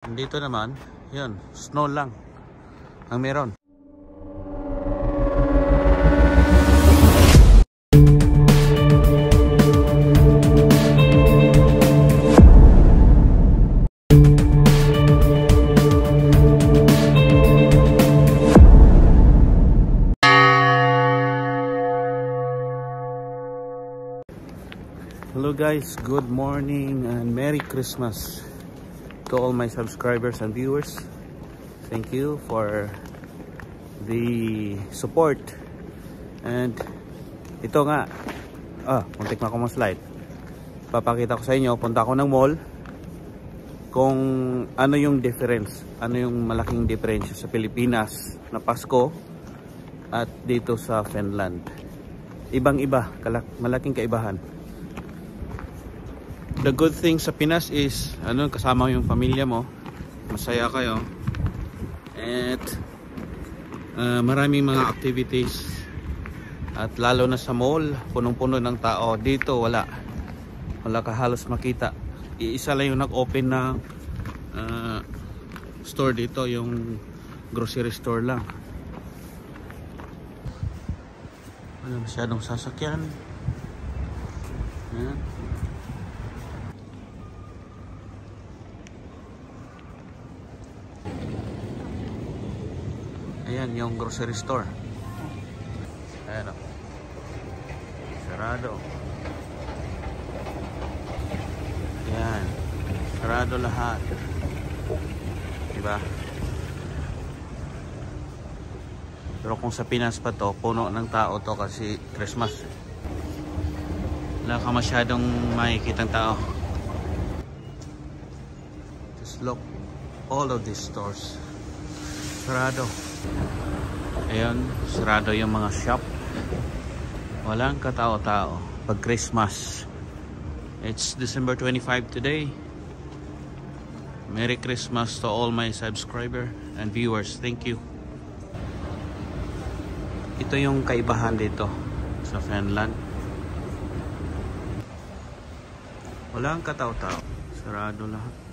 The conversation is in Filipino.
Dito naman, yun, snow lang ang meron. Hello guys, good morning and Merry Christmas to all my subscribers and viewers. Thank you for the support. And ito nga, muntik na ako ma-slide. Papakita ko sa inyo, punta ako ng mall kung ano yung difference, ano yung malaking difference sa Pilipinas na Pasko at dito sa Finland. Ibang-iba, malaking kaibahan. The good thing sa Pinas is kasama yung pamilya mo, masaya kayo, at maraming mga activities, at lalo na sa mall punong-puno ng tao. Dito wala ka halos makita. Iisa lang yung nag-open na store dito, yung grocery store lang. Wala masyadong sasakyan. Ayan. Ayan yung grocery store. Ayan o. Sarado. Ayan. Sarado lahat. Diba? Pero kung sa Pinas pa to, puno ng tao to kasi Christmas. Wala ka masyadong makikitang tao. Just look. All of these stores. Sarado. Ayan, sarado yung mga shop. Walang katao-tao pag Christmas. It's December 25 today. Merry Christmas to all my subscriber and viewers. Thank you. Ito yung kaibahan dito sa Finland. Walang katao-tao. Sarado lahat.